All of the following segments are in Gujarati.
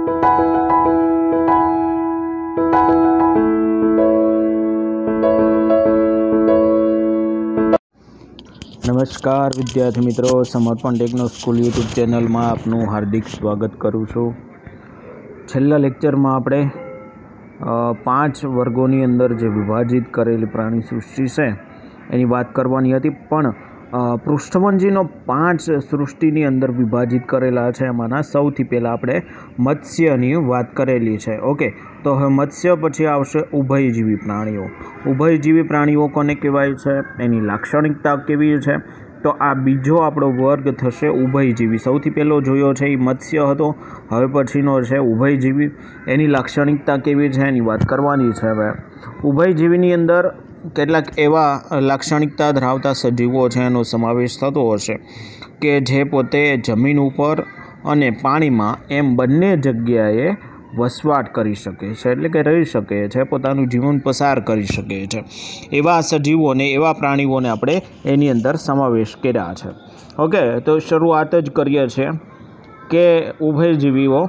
नमस्कार विद्यार्थी मित्रों, समर्पण टेक्नो स्कूल यूट्यूब चेनल में आपनु हार्दिक स्वागत करूँ छूँ। छेल्ला लेक्चर में आपणे 5 वर्गोनी अंदर जे विभाजित करेली प्राणी सृष्टि है एनी बात करवानी हती, पण पृष्ठभंजीनो 5 सृष्टिनी अंदर विभाजित करेला है। एमांना सौथी पहेला आपणे मत्स्यनी बात करेली है। ओके, तो हवे मत्स्य पछी आवशे उभयजीवी प्राणीओ। उभयजीवी प्राणीओ कोने कहेवाय छे, एनी लाक्षणिकता केवी छे, तो आ बीजो आपणो वर्ग थशे उभयजीवी। सौथी पहेलो जोयो छे ए मत्स्य हतो, हवे पछीनो छे उभयजीवी। एनी लाक्षणिकता केवी छे एनी वात करवानी छे। हवे उभयजीवीनी अंदर કેટલાક એવા લાક્ષણિકતા ધરાવતા સજીવો છે એનો સમાવેશ થતો હશે કે જે પોતે જમીન ઉપર અને પાણીમાં એમ બંને જગ્યાએ વસવાટ કરી શકે છે, એટલે કે રહી શકે છે, પોતાનું જીવન પસાર કરી શકે છે। એવા સજીવોને, એવા પ્રાણીઓને આપણે એની અંદર સમાવેશ કર્યા છે। ઓકે, તો શરૂઆત જ કરીએ છીએ કે ઉભયજીવીઓ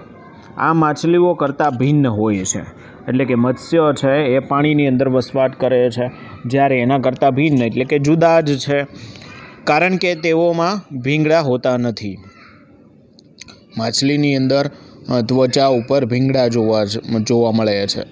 આ માછલીઓ કરતાં ભિન્ન હોય છે, એટલે કે મત્સ્ય છે એ પાણીની અંદર વસવાટ કરે છે, જ્યારે એના કરતાં ભિન્ન એટલે કે જુદા જ છે, કારણ કે તેઓમાં ભીંગડા હોતા નથી। માછલીની અંદર ત્વચા ઉપર ભીંગડા જોવા મળે છે।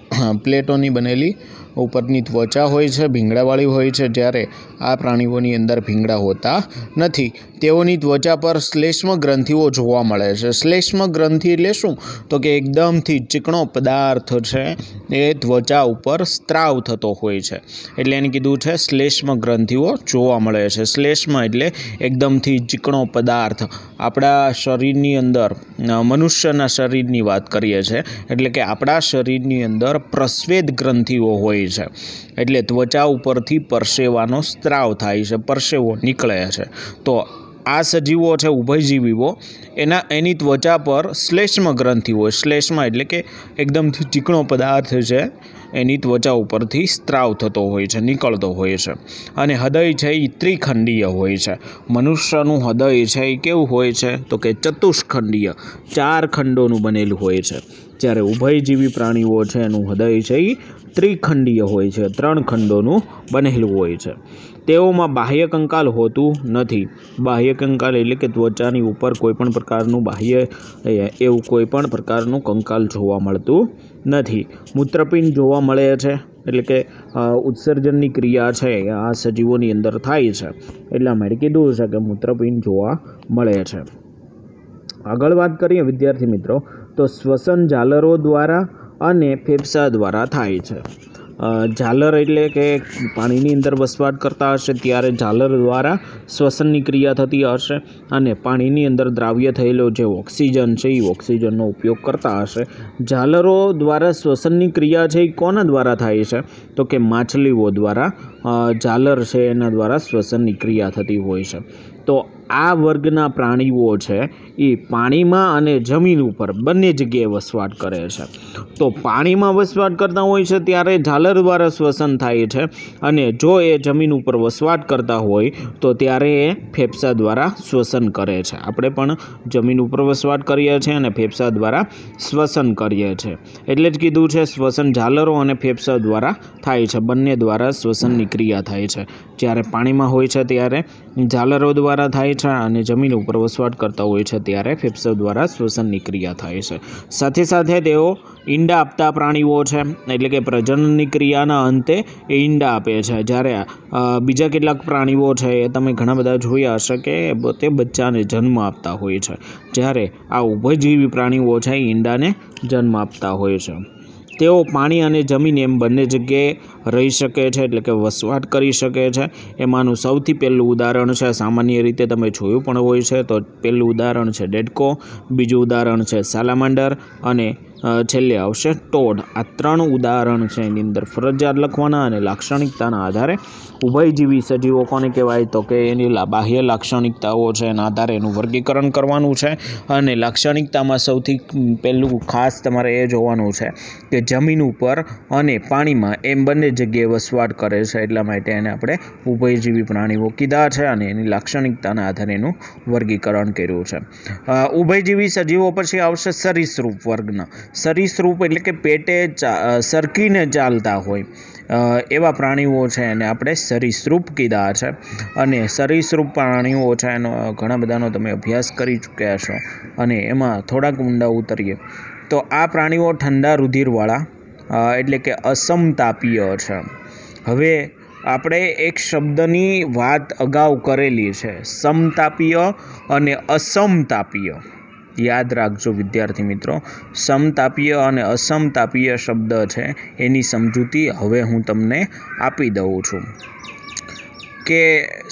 પ્લેટોની બનેલી ઉપરની ત્વચા હોય છે, ભીંગડાવાળી હોય છે, જ્યારે આ પ્રાણીઓની અંદર ભીંગડા હોતા નથી। તેઓની ત્વચા પર શ્લેષ્મ ગ્રંથિઓ જોવા મળે છે। શ્લેષ્મ ગ્રંથિ એટલે શું, તો કે એકદમથી ચીકણો પદાર્થ છે એ ત્વચા ઉપર સ્ત્રાવ થતો હોય છે, એટલે એને કીધું છે શ્લેષ્મ ગ્રંથિઓ જોવા મળે છે। શ્લેષ્મ એટલે એકદમથી ચીકણો પદાર્થ। આપણા શરીરની અંદર, મનુષ્યના શરીરની વાત કરીએ છીએ, એટલે કે આપણા શરીરની અંદર પ્રસ્વેદ ગ્રંથિઓ હોય છે, એટલે ત્વચા ઉપરથી પરસેવાનો સ્ત્રાવ થાય છે, પરસેવો નીકળે છે। તો આ સજીવો છે ઉભયજીવીઓ, એની ત્વચા પર શ્લેષ્મ ગ્રંથિ હોય। શ્લેષ્મ એટલે કે એકદમથી ચીકણો પદાર્થ છે, એની ત્વચા ઉપરથી સ્ત્રાવ થતો હોય છે, નીકળતો હોય છે। અને હૃદય છે એ ત્રિખંડીય હોય છે। મનુષ્યનું હૃદય છે એ કેવું હોય છે, તો કે ચતુષ્ખંડીય, 4 ખંડોનું બનેલું હોય છે, જ્યારે ઉભયજીવી પ્રાણીઓ છે એનું હૃદય છે એ ત્રિખંડીય હોય છે, 3 ખંડોનું બનેલું હોય છે। તેઓમાં બાહ્ય કંકાલ હોતું નથી। બાહ્ય કંકાલ એટલે કે ત્વચાની ઉપર કોઈપણ પ્રકારનું બાહ્ય એવું કોઈપણ પ્રકારનું કંકાલ જોવા મળતું નથી। મૂત્રપિંડ જોવા મળે છે, એટલે કે ઉત્સર્જનની ક્રિયા છે આ સજીવોની અંદર થાય છે, એટલા માટે કીધું છે કે મૂત્રપિંડ જોવા મળે છે। આગળ વાત કરીએ વિદ્યાર્થી મિત્રો, તો શ્વસન ઝાલરો દ્વારા અને ફેફસા દ્વારા થાય છે। ઝાલર એટલે કે પાણીની અંદર વસવાટ કરતા હશે ત્યારે ઝાલર દ્વારા શ્વસનની ક્રિયા થતી હશે, અને પાણીની અંદર દ્રાવ્ય થયેલો જે ઓક્સિજન છે એ ઓક્સિજનનો ઉપયોગ કરતા હશે। ઝાલરો દ્વારા શ્વસનની ક્રિયા છે એ કોના દ્વારા થાય છે, તો કે માછલીઓ દ્વારા ઝાલર છે એના દ્વારા શ્વસનની ક્રિયા થતી હોય છે। તો આ વર્ગના પ્રાણીઓ છે એ પાણીમાં અને જમીન ઉપર બંને જગ્યાએ વસવાટ કરે છે। તો પાણીમાં વસવાટ કરતા હોય છે ત્યારે ઝાલર દ્વારા શ્વસન થાય છે, અને જો એ જમીન ઉપર વસવાટ કરતા હોય તો ત્યારે એ ફેફસા દ્વારા શ્વસન કરે છે। આપણે પણ જમીન ઉપર વસવાટ કરીએ છીએ અને ફેફસા દ્વારા શ્વસન કરીએ છીએ, એટલે જ કીધું છે શ્વસન ઝાલરો અને ફેફસા દ્વારા થાય છે, બંને દ્વારા શ્વસનની ક્રિયા થાય છે। જ્યારે પાણીમાં હોય છે ત્યારે ઝાલરો દ્વારા થાય છે, અને જમીન ઉપર વસવાટ કરતા હોય છે ત્યારે ફેફસા દ્વારા શ્વસનની ક્રિયા થાય છે। સાથે સાથે તેઓ ઈંડા આપતા પ્રાણીઓ છે, એટલે કે પ્રજનનની ક્રિયાના અંતે એ ઈંડા આપે છે। જ્યારે બીજા કેટલાક પ્રાણીઓ છે એ તમે ઘણા બધા જોયા હશે કે તે બચ્ચાને જન્મ આપતા હોય છે, જ્યારે આ ઉભયજીવી પ્રાણીઓ છે એ ઈંડાને જન્મ આપતા હોય છે। તેઓ પાણી અને જમીન એમ બંને જગ્યાએ રહી શકે છે, એટલે કે વસવાટ કરી શકે છે। એમાંનું સૌથી પહેલું ઉદાહરણ છે, સામાન્ય રીતે તમે જોયું પણ હોય છે, તો પહેલું ઉદાહરણ છે ડેડકો, બીજું ઉદાહરણ છે સાલામાન્ડર, અને છેલ્લે આવશે ટોડ. આ 3 ઉદાહરણ છે એની અંદર ફરજિયાત લખવાના અને લાક્ષણિકતાના આધારે ઉભયજીવી સજીવો કોને કહેવાય તો કે એની બાહ્ય લાક્ષણિકતાઓ છે એના આધારે એનું વર્ગીકરણ કરવાનું છે. અને લાક્ષણિકતામાં સૌથી પહેલું ખાસ તમારે એ જોવાનું છે કે જમીન ઉપર અને પાણીમાં એમ બંને જગ્યાએ વસવાટ કરે છે, એટલા માટે એને આપણે ઉભયજીવી પ્રાણીઓ કીધા છે અને એની લાક્ષણિકતાના આધારે એનું વર્ગીકરણ કર્યું છે. ઉભયજીવી સજીવો પછી આવશે સરીસૃપ વર્ગના. સરીસૃપ એટલે કે પેટે સરકીને ચાલતા હોય એવા પ્રાણીઓ છે એને આપણે સરીસૃપ કીધા છે. અને સરીસૃપ પ્રાણીઓ છે એનો ઘણા બધાનો તમે અભ્યાસ કરી ચૂક્યા છો અને એમાં થોડાક ઊંડા ઉતરીએ તો આ પ્રાણીઓ ઠંડા રુધિરવાળા એટલે કે અસમતાપીય છે. હવે આપણે એક શબ્દની વાત અગાઉ કરેલી છે, સમતાપીય અને અસમતાપીય. યાદ રાખજો વિદ્યાર્થી મિત્રો, સમતાપીય અને અસમતાપીય શબ્દ છે એની સમજૂતી હવે હું તમને આપી દઉં છું કે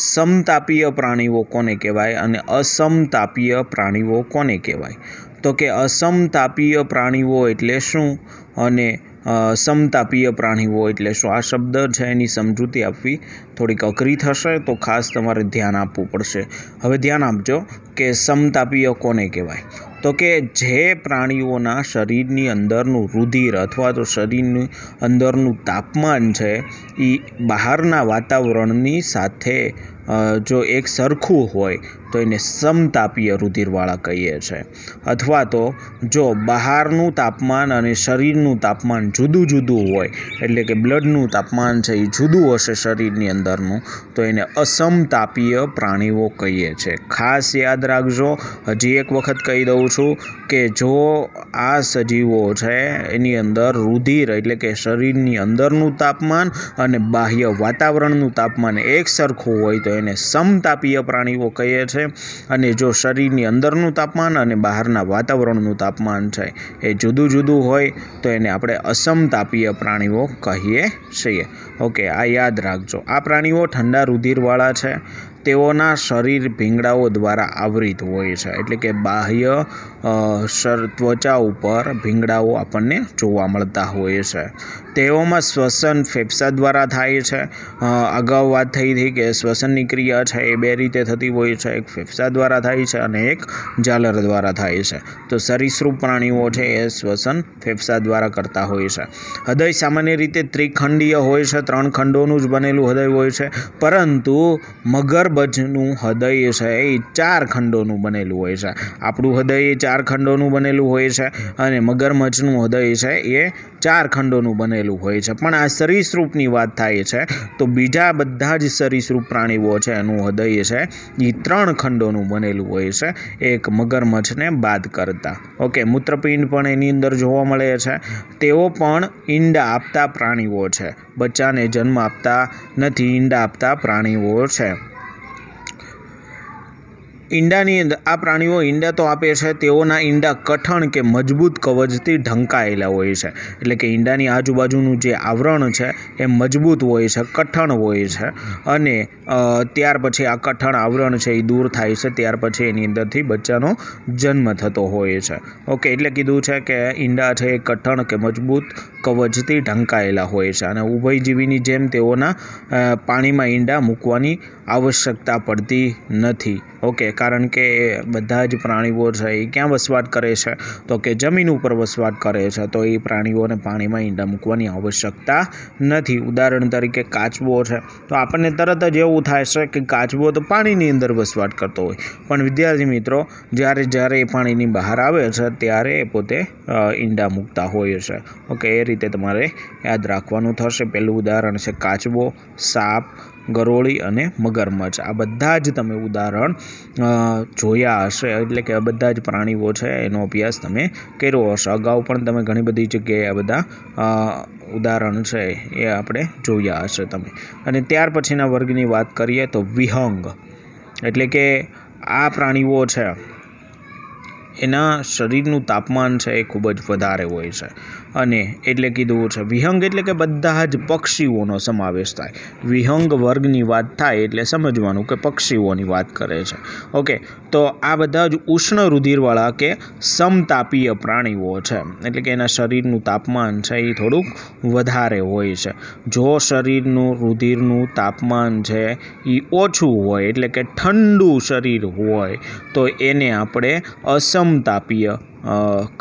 સમતાપીય પ્રાણીઓ કોને કહેવાય અને અસમતાપીય પ્રાણીઓ કોને કહેવાય. તો કે અસમતાપીય પ્રાણીઓ એટલે શું અને સમતાપીય પ્રાણીઓ એટલે શું, આ શબ્દ છે એની સમજૂતી આપવી થોડીક અઘરી થશે, તો ખાસ તમારે ધ્યાન આપવું પડશે. હવે ધ્યાન આપજો કે સમતાપીય કોને કહેવાય. તો કે જે પ્રાણીઓના શરીરની અંદરનું રુધિર અથવા તો શરીરની અંદરનું તાપમાન છે એ બહારના વાતાવરણની સાથે જો એક સરખું હોય તો એને સમતાપીય રુધિરવાળા કહીએ છીએ. અથવા તો જો બહારનું તાપમાન અને શરીરનું તાપમાન જુદું જુદું હોય એટલે કે બ્લડનું તાપમાન છે એ જુદું હશે શરીરની અંદરનું તો એને અસમતાપીય પ્રાણીઓ કહીએ છીએ. ખાસ યાદ રાખજો, હજી એક વખત કહી દઉં છું કે જો આ સજીવો છે એની અંદર રુધિર એટલે કે શરીરની અંદરનું તાપમાન અને બાહ્ય વાતાવરણનું તાપમાન એક સરખું હોય તો એને સમતાપીય પ્રાણીઓ કહીએ છીએ. અને જો શરીરની અંદરનું તાપમાન અને બહારના વાતાવરણનું તાપમાન છે એ જુદું જુદું હોય તો એને આપણે અસમતાપીય પ્રાણીઓ કહીએ છીએ. ઓકે, આ યાદ રાખજો. આ પ્રાણીઓ ઠંડા રુધિરવાળા છે. તેઓના શરીર ભીંગડાઓ દ્વારા આવૃત હોય છે એટલે કે બાહ્ય ત્વચા ઉપર ભીંગડાઓ આપણને જોવા મળતા હોય છે. તેઓમાં શ્વસન ફેફસા દ્વારા થાય છે. અગાઉ વાત થઈ હતી કે શ્વસનની ક્રિયા છે એ 2 રીતે થતી હોય છે, એક ફેફસા દ્વારા થાય છે અને એક ઝાલર દ્વારા થાય છે. તો સરીસૃપ પ્રાણીઓ છે એ શ્વસન ફેફસા દ્વારા કરતા હોય છે. હૃદય સામાન્ય રીતે ત્રિખંડીય હોય છે, 3 ખંડોનું જ બનેલું હૃદય હોય છે, પરંતુ મગરમચ્છનું હૃદય છે એ 4 ખંડોનું બનેલું હોય છે. આપણું હૃદય એ 4 ખંડોનું બનેલું હોય છે અને મગરમચ્છનું હૃદય છે એ 4 ખંડોનું બનેલું હોય છે. પણ આ સરીસૃપની વાત થાય છે તો બીજા બધા જ સરીસૃપ પ્રાણીઓ છે એનું હૃદય છે એ 3 ખંડોનું બનેલું હોય છે, એક મગરમચ્છને બાદ કરતા. ઓકે, મૂત્રપિંડ પણ એની અંદર જોવા મળે છે. તેઓ પણ ઈંડા આપતા પ્રાણીઓ છે, બચ્ચાને જન્મ આપતા નથી, ઈંડા આપતા પ્રાણીઓ છે. ઈંડાની અંદર આ પ્રાણીઓ ઈંડા તો આપે છે, તેઓના ઈંડા કઠણ કે મજબૂત કવચથી ઢંકાયેલા હોય છે. એટલે કે ઈંડાની આજુબાજુનું જે આવરણ છે એ મજબૂત હોય છે, કઠણ હોય છે અને ત્યાર પછી આ કઠણ આવરણ છે એ દૂર થાય છે, ત્યાર પછી એની અંદરથી બચ્ચાનો જન્મ થતો હોય છે. ઓકે, એટલે કીધું છે કે ઈંડા છે એ કઠણ કે મજબૂત કવચથી ઢંકાયેલા હોય છે અને ઉભયજીવીની જેમ તેઓના પાણીમાં ઈંડા મૂકવાની આવશ્યકતા પડતી નથી. ઓકે, કારણ કે બધા જ પ્રાણીઓ છે એ ક્યાં વસવાટ કરે છે તો કે જમીન ઉપર વસવાટ કરે છે, તો એ પ્રાણીઓને પાણીમાં ઈંડા મૂકવાની આવશ્યકતા નથી. ઉદાહરણ તરીકે કાચબો છે તો આપણને તરત જ એવું થાય છે કે કાચબો તો પાણીની અંદર વસવાટ કરતો હોય, પણ વિદ્યાર્થી મિત્રો જ્યારે એ પાણીની બહાર આવે છે ત્યારે એ પોતે ઈંડા મૂકતા હોય છે. ઓકે, એ રીતે તમારે યાદ રાખવાનું થશે. પહેલું ઉદાહરણ છે કાચબો, સાપ, ગરોળી અને મગરમચ્છ. આ બધા જ તમે ઉદાહરણ જોયા હશે, એટલે કે આ બધા જ પ્રાણીઓ છે એનો અભ્યાસ તમે કર્યો હશે. અગાઉ પણ તમે ઘણી બધી જગ્યાએ આ બધા ઉદાહરણ છે એ આપણે જોયા હશે તમે. અને ત્યાર પછીના વર્ગની વાત કરીએ તો વિહંગ, એટલે કે આ પ્રાણીઓ છે એના શરીરનું તાપમાન છે એ ખૂબ જ વધારે હોય છે. અને એટલે કીધું છે વિહંગ એટલે કે બધા જ પક્ષીઓનો સમાવેશ થાય. વિહંગ વર્ગની વાત થાય એટલે સમજવાનું કે પક્ષીઓની વાત કરે છે. ઓકે, તો આ બધા જ ઉષ્ણ રુધિરવાળા કે સમતાપીય પ્રાણીઓ છે. એટલે કે એના શરીરનું તાપમાન છે એ થોડુંક વધારે હોય છે. જો શરીરનું રુધિરનું તાપમાન છે એ ઓછું હોય એટલે કે ઠંડુ શરીર હોય તો એને આપણે અસમતાપીય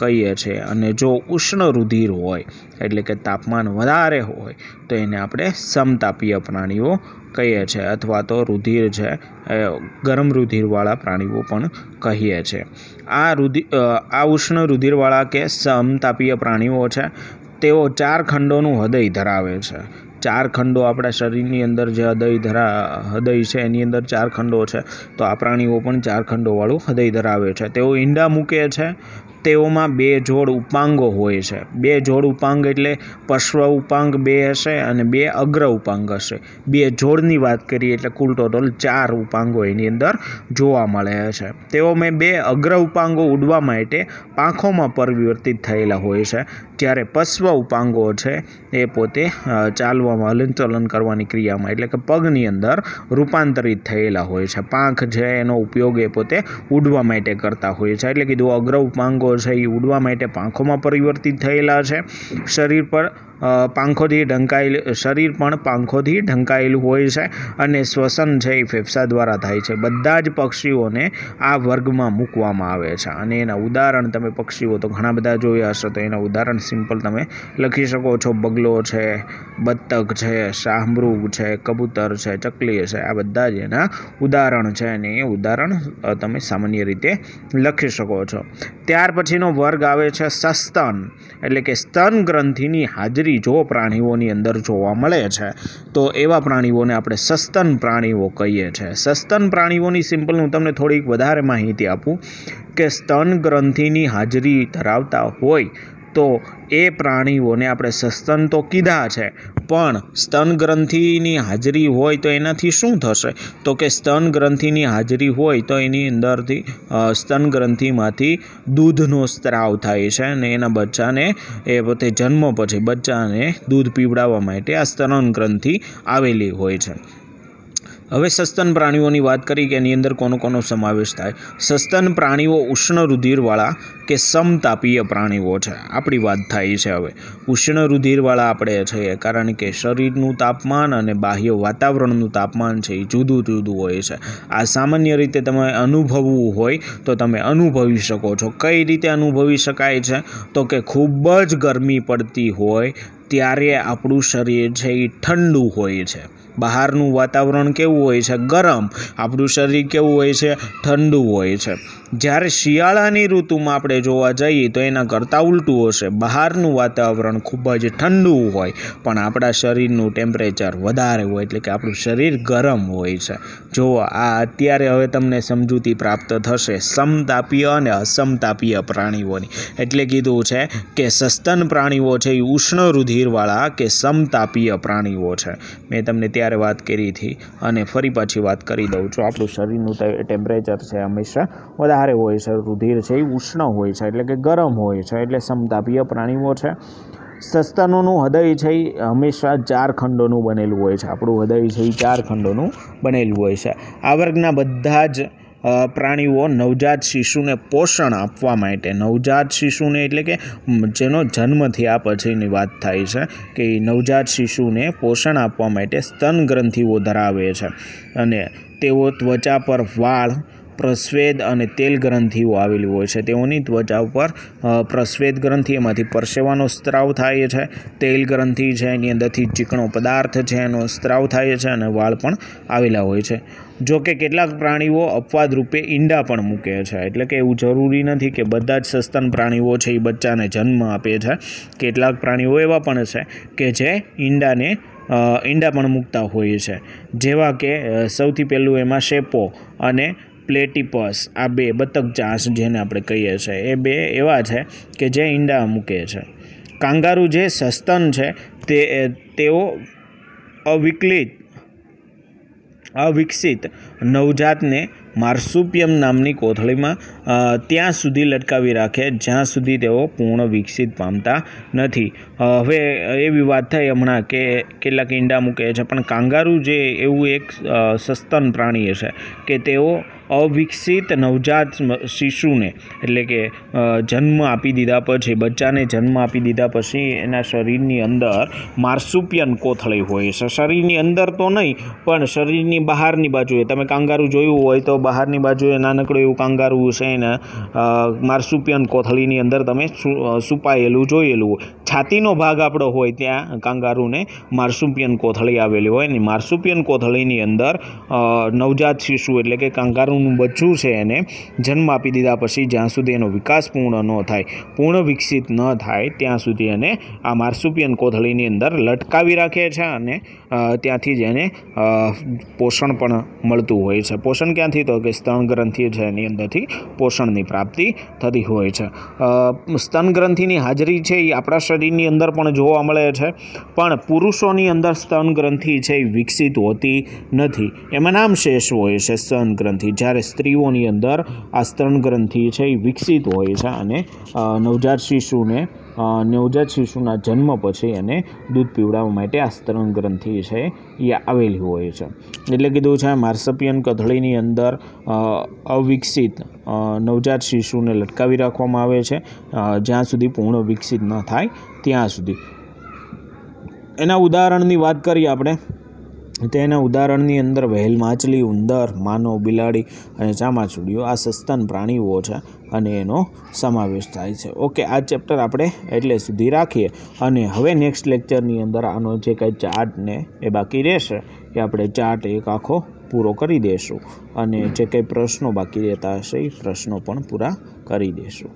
કહીએ છીએ. અને જો ઉષ્ણ રુધિર હોય એટલે કે તાપમાન વધારે હોય તો એને આપણે સમતાપીય પ્રાણીઓ કહીએ છીએ, અથવા તો રુધિર છે ગરમ રુધિરવાળા પ્રાણીઓ પણ કહીએ છીએ. આ ઉષ્ણ રુધિરવાળા કે સમતાપીય પ્રાણીઓ છે તેઓ 4 ખંડોનું હૃદય ધરાવે છે. 4 ખંડો આપણા શરીરની અંદર જે હૃદય છે એની અંદર 4 ખંડો છે. તો આ પ્રાણીઓ પણ 4 ખંડોવાળું હૃદય ધરાવે છે. તેઓ ઈંડા મૂકે છે. તેઓમાં 2 જોડ ઉપાંગો હોય છે. 2 જોડ ઉપાંગ એટલે પશ્વ ઉપાંગ 2 હશે અને 2 અગ્ર ઉપાંગ હશે. 2 જોડની વાત કરીએ એટલે કુલ ટોટલ 4 ઉપાંગો એની અંદર જોવા મળે છે. તેઓમાં 2 અગ્ર ઉપાંગો ઉડવા માટે પાંખોમાં પરિવર્તિત થયેલા હોય છે, જ્યારે પશ્વ ઉપાંગો છે એ પોતે ચાલવામાં હલનચલન કરવાની ક્રિયામાં એટલે કે પગની અંદર રૂપાંતરિત થયેલા હોય છે. પાંખ છે એનો ઉપયોગ એ પોતે ઉડવા માટે કરતા હોય છે. એટલે કીધું અગ્ર ઉપાંગો છે એ ઉડવા માટે પાંખોમાં પરિવર્તિત થયેલા છે. શરીર પણ પાંખોથી ઢંકાયેલું હોય છે અને શ્વસન છે એ ફેફસા દ્વારા થાય છે. બધા જ પક્ષીઓને આ વર્ગમાં મૂકવામાં આવે છે. અને એના ઉદાહરણ તમે પક્ષીઓ તો ઘણા બધા જોયા હશે, તો એના ઉદાહરણ સિમ્પલ તમે લખી શકો છો. બગલો છે, બતક છે, શાહમૃગ છે, કબૂતર છે, ચકલી છે, આ બધા જ એના ઉદાહરણ છે. અને એ ઉદાહરણ તમે સામાન્ય રીતે લખી શકો છો. ત્યાર પછીનો વર્ગ આવે છે સસ્તન, એટલે કે સ્તન ગ્રંથિની હાજરી જો પ્રાણીઓની અંદર જોવા મળે છે તો એવા પ્રાણીઓને આપણે સસ્તન પ્રાણીઓ કહીએ છીએ. સસ્તન પ્રાણીઓની સિમ્પલ હું તમને થોડીક વધારે માહિતી આપું કે સ્તન ગ્રંથિની હાજરી ધરાવતા હોય તો એ પ્રાણીઓને આપણે સસ્તન તો કીધા છે, પણ સ્તન ગ્રંથિની હાજરી હોય તો એનાથી શું થશે? તો કે સ્તન ગ્રંથિની હાજરી હોય તો એની અંદરથી સ્તન ગ્રંથિમાંથી દૂધનો સ્ત્રાવ થાય છે અને એના બચ્ચાને એ પોતે જન્મ પછી બચ્ચાને દૂધ પીવડાવવા માટે આ સ્તન ગ્રંથિ આવેલી હોય છે. હવે સસ્તન પ્રાણીઓની વાત કરી કે એની અંદર કોનો સમાવેશ થાય. સસ્તન પ્રાણીઓ ઉષ્ણ રુધિરવાળા કે સમતાપીય પ્રાણીઓ છે. આપણી વાત થાય છે હવે ઉષ્ણ રુધિરવાળા આપણે છીએ, કારણ કે શરીરનું તાપમાન અને બાહ્ય વાતાવરણનું તાપમાન છે એ જુદું હોય છે. આ સામાન્ય રીતે તમે અનુભવવું હોય તો તમે અનુભવી શકો છો. કઈ રીતે અનુભવી શકાય છે? તો કે ખૂબ જ ગરમી પડતી હોય ત્યારે આપણું શરીર છે એ ઠંડુ હોય છે. બહારનું વાતાવરણ કેવું હોય છે? ગરમ. આપણું શરીર કેવું હોય છે? ઠંડુ હોય છે. જ્યારે શિયાળાની ઋતુમાં આપણે જોવા જઈએ તો એના કરતાં ઉલટું હશે. બહારનું વાતાવરણ ખૂબ જ ઠંડુ હોય પણ આપણા શરીરનું ટેમ્પરેચર વધારે હોય, એટલે કે આપણું શરીર ગરમ હોય છે. જો આ અત્યારે હવે તમને સમજૂતી પ્રાપ્ત થશે સમતાપીય અને અસમતાપીય પ્રાણીઓની. એટલે કીધું છે કે સસ્તન પ્રાણીઓ છે એ ઉષ્ણ રુધિરવાળા કે સમતાપીય પ્રાણીઓ છે. મેં તમને ત્યારે વાત કરી હતી અને ફરી પાછી વાત કરી દઉં છું. આપણું શરીરનું ટેમ્પરેચર છે હંમેશા વધારે હોય છે. રુધિર છે એ ઉષ્ણ હોય છે એટલે કે ગરમ હોય છે, એટલે સમતાપીય પ્રાણીઓ છે. સસ્તનોનું હૃદય છે એ હંમેશા 4 ખંડોનું બનેલું હોય છે. આપણું હૃદય છે એ 4 ખંડોનું બનેલું હોય છે. આ વર્ગના બધા જ પ્રાણીઓ નવજાત શિશુને પોષણ આપવા માટે, નવજાત શિશુને એટલે કે જેનો જન્મ થયા પછીની વાત થાય છે કે નવજાત શિશુને પોષણ આપવા માટે સ્તન ગ્રંથિઓ ધરાવે છે. અને તેઓ ત્વચા પર વાળ, પ્રસ્વેદ અને તેલ ગ્રંથિઓ આવેલી હોય છે. તેઓની ત્વચા ઉપર પ્રસ્વેદ ગ્રંથિ, એમાંથી પરસેવાનો સ્ત્રાવ થાય છે. તેલ ગ્રંથિ છે એની અંદરથી ચીકણો પદાર્થ છે એનો સ્ત્રાવ થાય છે અને વાળ પણ આવેલા હોય છે. જો કે કેટલાક પ્રાણીઓ અપવાદ રૂપે ઈંડા પણ મૂકે છે. એટલે કે એવું જરૂરી નથી કે બધા જ સસ્તન પ્રાણીઓ છે એ બચ્ચાને જન્મ આપે છે. કેટલાક પ્રાણીઓ એવા પણ છે કે જે ઈંડા પણ મૂકતા હોય છે. જેવા કે સૌથી પહેલું એમાં શેપો અને પ્લેટીપસ, આ 2 બતક ચાંચ જેને આપણે કહીએ છીએ, એ 2 એવા છે કે જે ઈંડા મૂકે છે. કાંગારૂ જે સસ્તન છે તેઓ અવિકલિત અવિકસિત નવજાતને માર્સુપિયમ નામની કોથળીમાં ત્યાં સુધી લટકાવી રાખે જ્યાં સુધી તેઓ પૂર્ણ વિકસિત પામતા નથી. હવે એવી વાત થઈ હમણાં કે કેટલાક ઈંડા મૂકે છે, પણ કાંગારૂ જે એવું એક સસ્તન પ્રાણી છે કે તેઓ અવિકસિત નવજાત શિશુને એટલે કે જન્મ આપી દીધા પછી, બચ્ચાને જન્મ આપી દીધા પછી એના શરીરની અંદર માર્સુપિયન કોથળી હોય છે. શરીરની અંદર તો નહીં, પણ શરીરની બહારની બાજુએ તમે કાંગારૂ જોયું હોય તો બહારની બાજુએ નાનકડું એવું કાંગારૂ છે ને માર્સુપિયન કોથળીની અંદર તમે છુપાયેલું જોયેલું હોય. છાતીનો ભાગ આપણો હોય ત્યાં કાંગારૂને માર્સુપિયન કોથળી આવેલી હોય ને માર્સુપિયન કોથળીની અંદર નવજાત શિશુ એટલે કે કાંગારૂનું બચ્ચું છે એને જન્મ આપી દીધા પછી જ્યાં સુધી એનો વિકાસ પૂર્ણ ન થાય, પૂર્ણ વિકસિત ન થાય ત્યાં સુધી એને આ માર્સુપિયન કોથળીની અંદર લટકાવી રાખે છે અને ત્યાંથી જ એને પોષણ પણ મળતું હોય છે. પોષણ ક્યાંથી? તો કે સ્તન ગ્રંથિ છે એની અંદરથી પોષણની પ્રાપ્તિ થતી હોય છે. સ્તન ગ્રંથિની હાજરી છે એ આપણા શરીરની અંદર પણ જોવા મળે છે, પણ પુરુષોની અંદર સ્તન ગ્રંથિ છે એ વિકસિત હોતી નથી, એમાં નામ શેષ હોય છે સ્તન ગ્રંથિ. જ્યારે સ્ત્રીઓની અંદર આ સ્તન ગ્રંથિ છે એ વિકસિત હોય છે અને નવજાત શિશુના જન્મ પછી એને દૂધ પીવડાવવા માટે આ સ્તન ગ્રંથિ છે એ આવેલી હોય છે. એટલે કીધું છે માર્સપિયન કોથળીની અંદર અવિકસિત નવજાત શિશુને લટકાવી રાખવામાં આવે છે જ્યાં સુધી પૂર્ણ વિકસિત ન થાય ત્યાં સુધી. એના ઉદાહરણની વાત કરીએ આપણે, તેના ઉદાહરણની અંદર વહેલ, માછલી, ઉંદર, માનવ, બિલાડી અને ચામાચીડિયું આ સસ્તન પ્રાણીઓ છે અને એનો સમાવેશ થાય છે. ઓકે, આ ચેપ્ટર આપણે એટલે સુધી રાખીએ અને હવે નેક્સ્ટ લેક્ચરની અંદર આનો જે કંઈ ચાર્ટ ને એ બાકી રહેશે એ આપણે ચાર્ટ એક આખો પૂરો કરી દઈશું અને જે કંઈ પ્રશ્નો બાકી રહેતા હશે એ પ્રશ્નો પણ પૂરા કરી દઈશું.